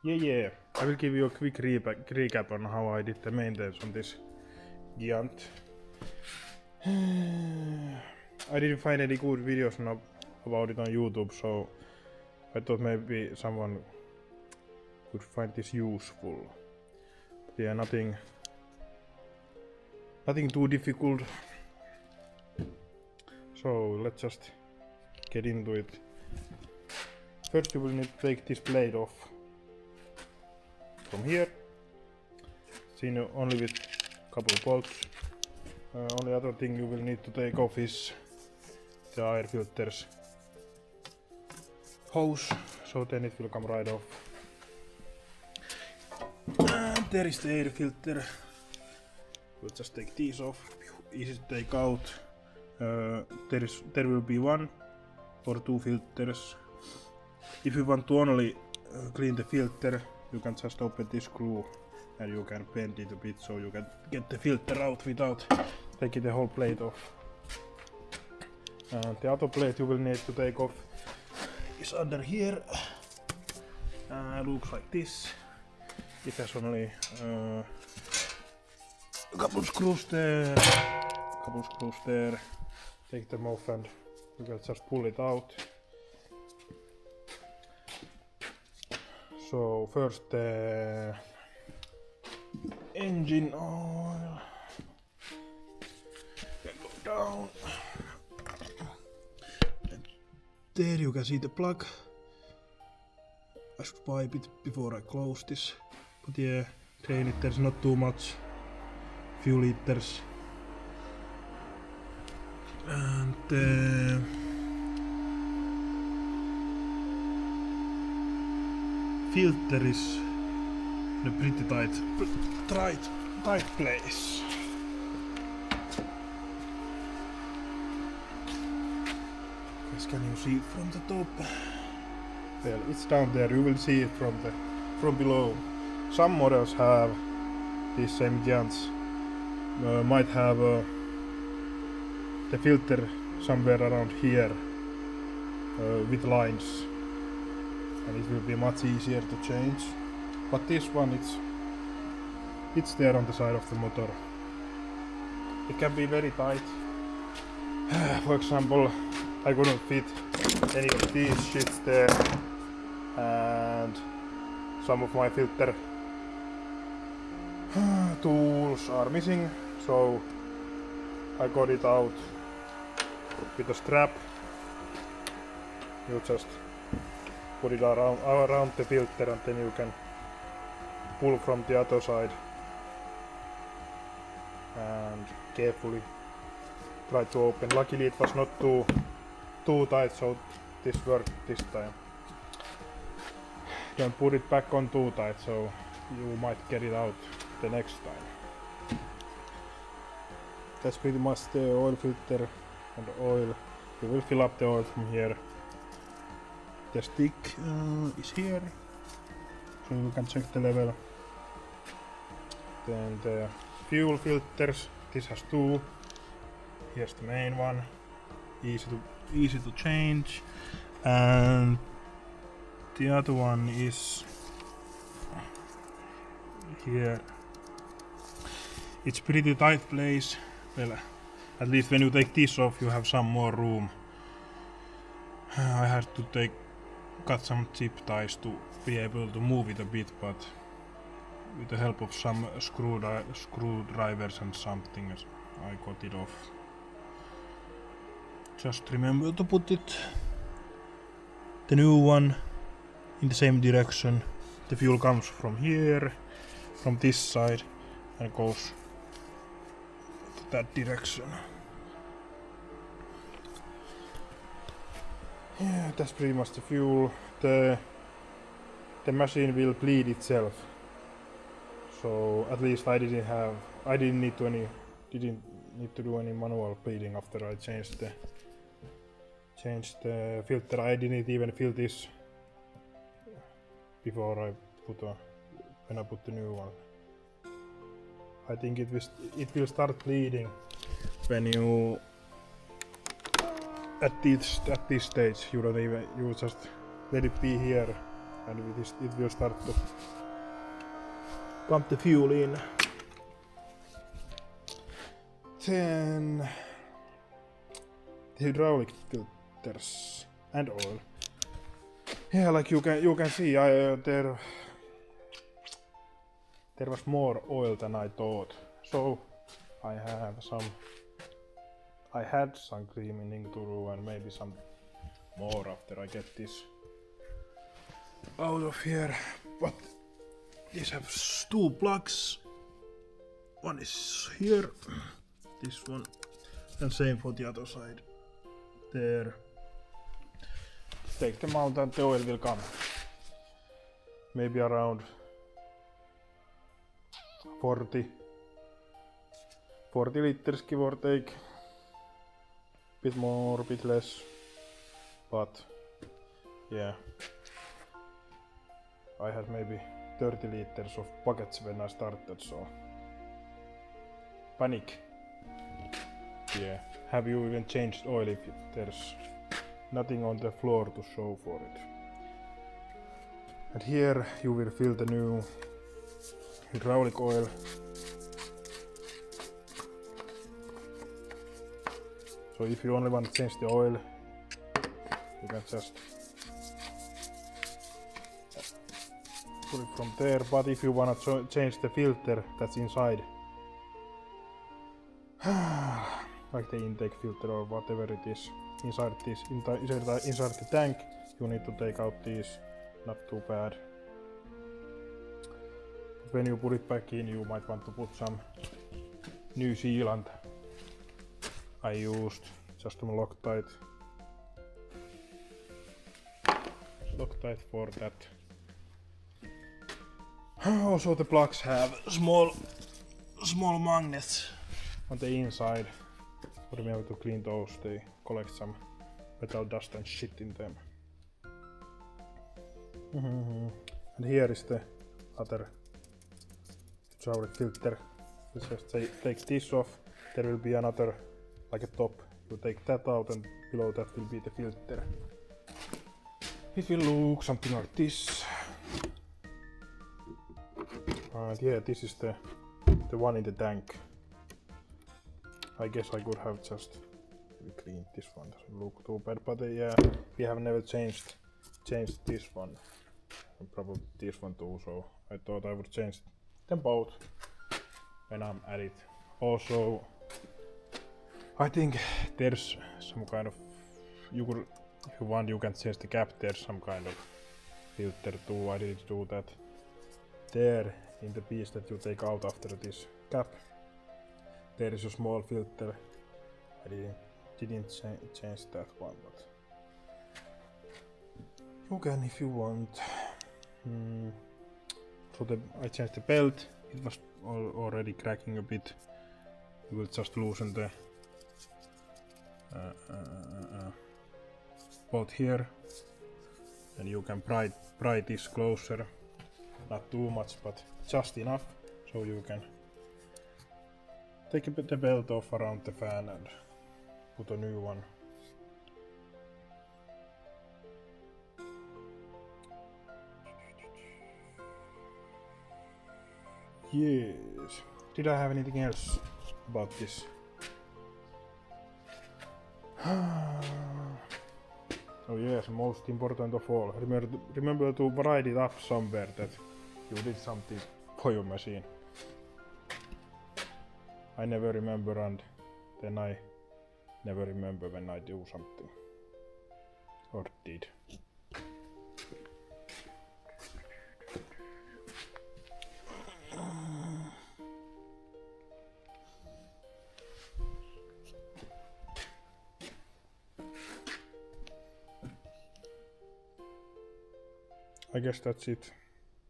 Yeah. I will give you a quick recap on how I did the maintenance on this Giant. I didn't find any good videos about it on YouTube, so I thought maybe someone could find this useful. But yeah, nothing too difficult. So let's just get into it. First you will need to take this blade off from here. Seen only with couple of bolts. Only other thing you will need to take off is the air filter's hose, so then it will come right off. And there is the air filter. We'll just take these off. Easy to take out. There will be one or two filters. If you want to only clean the filter, you can just open this screw and you can bend it a bit so you can get the filter out without taking the whole plate off. And the other plate you will need to take off is under here. Looks like this. It has only a couple screws there, Take them off and you can just pull it out. So first the engine oil can go down. And there you can see the plug. I should wipe it before I close this. But yeah, drain it, there's not too much. Few liters. And filter is in a pretty tight place. Guys, can you see it from the top? Well, it's down there. You will see it from below. Some models have these same Giants. Might have the filter somewhere around here with lines, and it will be much easier to change. But this one, it's there on the side of the motor. It can be very tight. For example, I couldn't fit any of these shits there, and some of my filter tools are missing, so I got it out with a strap. You just put it around the filter and then you can pull from the other side and carefully try to open. Luckily it was not too tight, so this worked this time. Don't put it back on too tight, so you might get it out the next time. That's pretty much the oil filter and oil. You will fill up the oil from here. The stick is here, so you can check the level. Then the fuel filters, this has two. Here's the main one, easy to change, and the other one is here. It's pretty tight place. Well, at least when you take this off, you have some more room. I had to cut some zip ties to be able to move it a bit, but with the help of some screwdrivers and something, I got it off. Just remember to put the new one in the same direction. The fuel comes from here, from this side, and goes that direction. Yeah, that's pretty much the fuel. The machine will bleed itself, so at least I didn't need to do any manual bleeding after I changed the filter. I didn't even fill this before when I put the new one. I think it will start bleeding when you at this stage. You just let it be here and it will start to pump the fuel in. Then the hydraulic filters and oil. Yeah, like you can see, there was more oil than I thought. So I had some cleaning to do and maybe some more after I get this out of here. But these have two plugs. One is here, this one, and same for the other side. There. Take them out and the oil will come. Maybe around 40 liters, give or take. Bit more, bit less. But yeah, I had maybe 30 liters of buckets when I started, so panic. Yeah, have you even changed oil if there's nothing on the floor to show for it? And here you will fill the new hydraulic oil. So if you only want to change the oil, you can just put it from there, but if you want to change the filter that's inside, like the intake filter or whatever it is, inside the tank, you need to take out these. Not too bad. But when you put it back in, you might want to put some New Zealand. I used just some Loctite for that. Also the plugs have small magnets on the inside. Remember to clean those, they collect some metal dust and shit in them. And here is the other hydraulic filter. You just take this off, there will be another, like a top. You take that out and below that will be the filter. It will look something like this. And yeah, this is the one in the tank. I guess I could have just cleaned this one, doesn't look too bad, but yeah, we have never changed this one. And probably this one too, so I thought I would change them both when I'm at it. Also, I think there's some kind of, if you want, you can change the cap. There's some kind of filter too. I didn't do that. There, in the piece that you take out after this cap, there is a small filter. I didn't change that one, but you can if you want. So I changed the belt. It was already cracking a bit. You will just loosen the bolt here, and you can pry this closer. Not too much, but just enough, so you can take the belt off around the fan and put a new one. Yes. Did I have anything else about this? Oh yes, most important of all. Remember to write it up somewhere that you did something for your machine. I never remember, and then I never remember when I do something. Or did. I guess that's it.